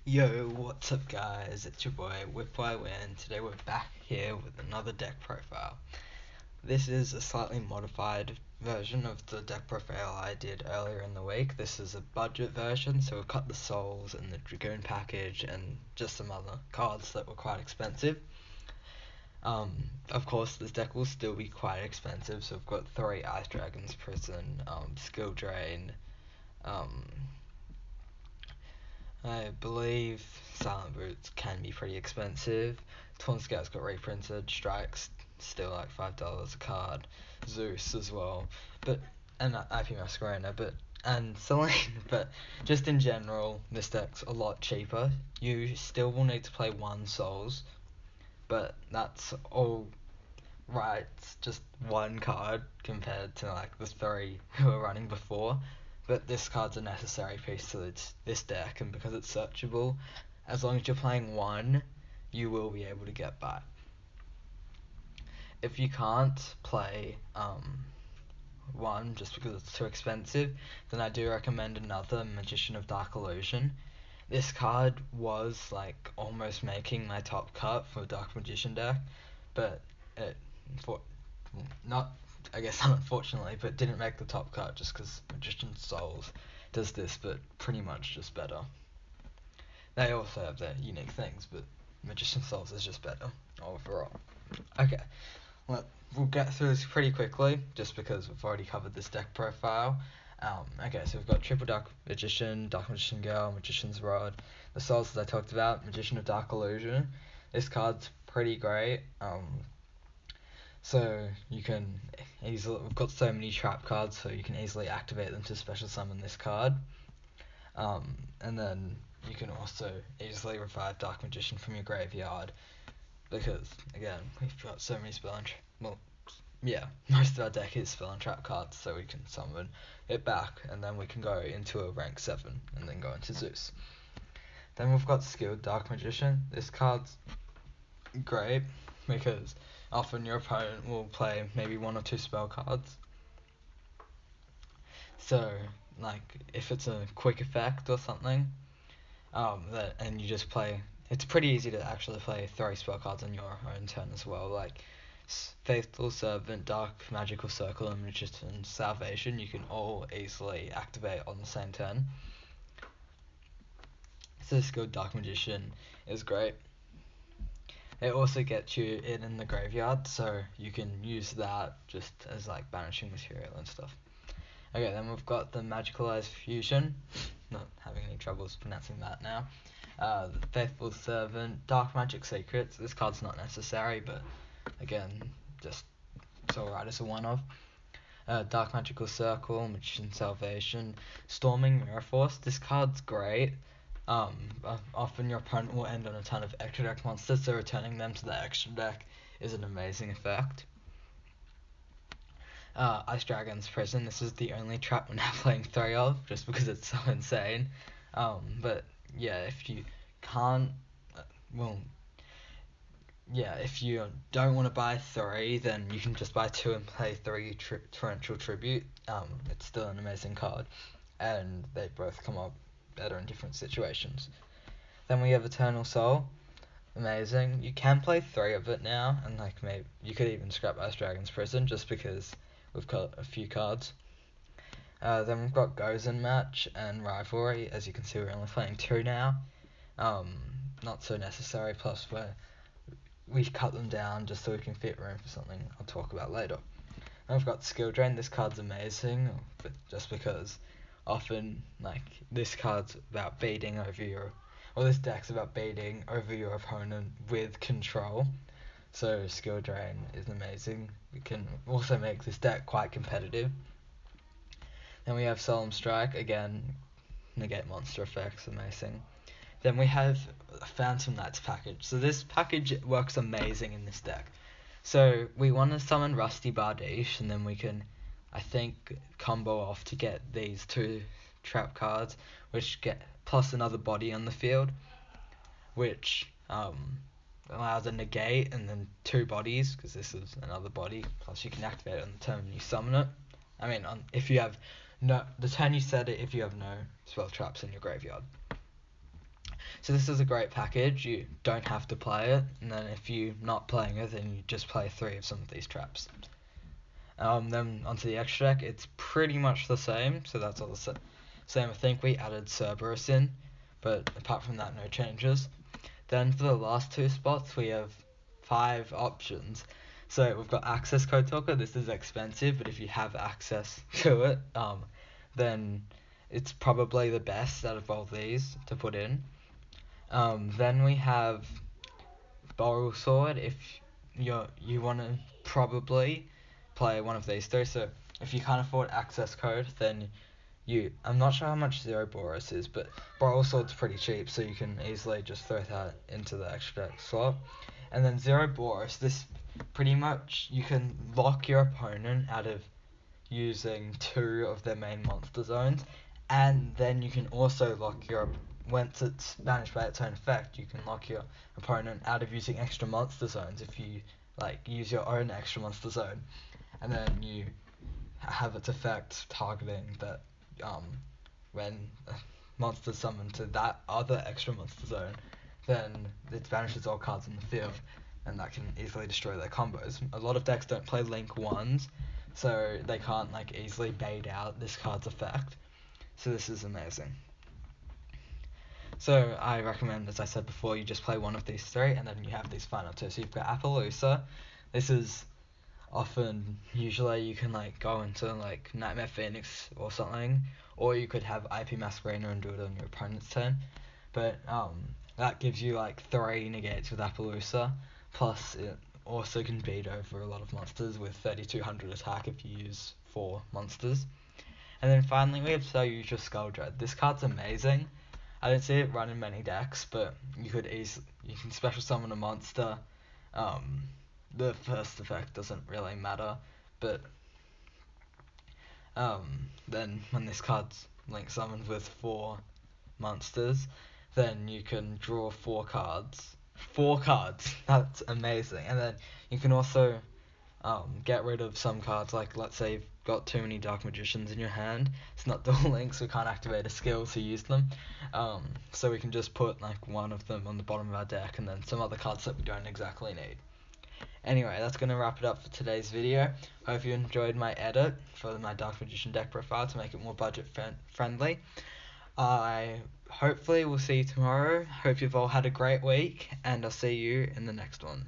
Yo, what's up guys? It's your boy WhipWhyWin. Today we're back here with another deck profile. This is a slightly modified version of the deck profile I did earlier in the week. This is a budget version, so we've cut the Souls and the Dragoon package and just some other cards that were quite expensive. Of course, this deck will still be quite expensive, so we've got 3 Ice Dragons Prison, Skill Drain, I believe Silent Boots can be pretty expensive. Torn Scouts got reprinted. Strikes still like $5 a card. Zeus as well, and IP Masquerena, and Celine. But just in general, this deck's a lot cheaper. You still will need to play 1 Souls, but that's all right. It's just 1 card compared to like the 3 who were running before. But this card's a necessary piece to this deck, and because it's searchable, as long as you're playing 1, you will be able to get by. If you can't play 1 just because it's too expensive, then I do recommend another Magician of Dark Illusion. This card was like almost making my top cut for Dark Magician deck, but it not I guess unfortunately, but didn't make the top cut just because Magician Souls does this, but pretty much just better. They also have their unique things, but Magician Souls is just better overall. Okay, we'll get through this pretty quickly, just because we've already covered this deck profile. Okay, so we've got Triple Dark Magician, Dark Magician Girl, Magician's Rod, the Souls that I talked about, Magician of Dark Illusion. This card's pretty great. So you can easily, we've got so many trap cards, so you can easily activate them to special summon this card. And then you can also easily revive Dark Magician from your graveyard, because again, we've got so many spell and most of our deck is spell and trap cards, so we can summon it back, and then we can go into a rank 7 and then go into Zeus. Then we've got Skilled Dark Magician. This card's great because often your opponent will play maybe 1 or 2 spell cards. So, like, if it's a quick effect or something, and you just play, it's pretty easy to actually play 3 spell cards on your own turn as well, like Faithful Servant, Dark Magical Circle, and Magician's Salvation. You can all easily activate on the same turn. So Skilled Dark Magician is great. It also gets you in the graveyard, so you can use that just as like banishing material and stuff. Okay, then we've got the Magicalized Fusion. Not having any troubles pronouncing that now. The Faithful Servant, Dark Magic Secrets. This card's not necessary, but again, just it's alright as a one-off. Dark Magical Circle, Magician's Salvation, Storming Mirror Force. This card's great. Often your opponent will end on a ton of extra deck monsters, so returning them to the extra deck is an amazing effect. Ice Dragons Prison. This is the only trap we're now playing 3 of, just because it's so insane. But yeah, if you can't, if you don't want to buy 3, then you can just buy 2 and play 3 Torrential Tribute. It's still an amazing card, and they both come up better in different situations. Then we have Eternal Soul. Amazing. You can play 3 of it now, and like maybe you could even scrap Ice Dragon's Prison just because we've got a few cards. Then we've got Gozen Match and Rivalry. As you can see, we're only playing 2 now. Not so necessary, plus we cut them down just so we can fit room for something I'll talk about later. Then we've got Skill Drain. This card's amazing, but just because often like this card's about beating over this deck's about beating over your opponent with control. So Skill Drain is amazing. We can also make this deck quite competitive. Then we have Solemn Strike, again, negate monster effects, amazing. Then we have Phantom Knights package. So this package works amazing in this deck. So we want to summon Rusty Bardiche, and then we can, I think, combo off to get these 2 trap cards, which get plus another body on the field, which allows a negate and then 2 bodies, because this is another body, plus you can activate it on the turn when you summon it. I mean, if you have the turn you set it, if you have no spell traps in your graveyard. So this is a great package. You don't have to play it, and then if you're not playing it, then you just play 3 of some of these traps. Then onto the extra deck, it's pretty much the same, so that's all the same. I think we added Cerberus in, but apart from that, no changes. Then for the last 2 spots, we have 5 options. So we've got Access Code Talker. This is expensive, but if you have access to it, then it's probably the best out of all these to put in. Then we have Boral Sword. If you want to probably play one of these 3, so if you can't afford Access Code, then I'm not sure how much Zero Boros is, but Boral Sword's pretty cheap, so you can easily just throw that into the extra deck slot. And then Zero Boros, this pretty much you can lock your opponent out of using 2 of their main monster zones, and then you can also lock once it's banished by its own effect, you can lock your opponent out of using extra monster zones if you use your own extra monster zone, and then you have its effect targeting that when a monster summoned to that other extra monster zone, then it banishes all cards in the field, and that can easily destroy their combos. A lot of decks don't play Link 1s, so they can't easily bait out this card's effect. So this is amazing. So I recommend, as I said before, you just play one of these 3, and then you have these final 2. So you've got Appaloosa. This is usually you can go into Nightmare Phoenix or something, or you could have IP Masquerader and do it on your opponent's turn. But that gives you 3 negates with Appaloosa, plus it also can beat over a lot of monsters with 3200 attack if you use 4 monsters. And then finally we have Sayuja Skulldread. This card's amazing. I don't see it run in many decks, but you can special summon a monster. The first effect doesn't really matter, but then when this card's link summoned with 4 monsters, then you can draw 4 cards. 4 cards! That's amazing. And then you can also get rid of some cards, let's say you've got too many Dark Magicians in your hand. It's not dual links, we can't activate a skill to use them. So we can just put one of them on the bottom of our deck, and then some other cards that we don't exactly need. Anyway, that's going to wrap it up for today's video. Hope you enjoyed my edit for my Dark Magician deck profile to make it more budget friendly. I hopefully will see you tomorrow. Hope you've all had a great week, and I'll see you in the next one.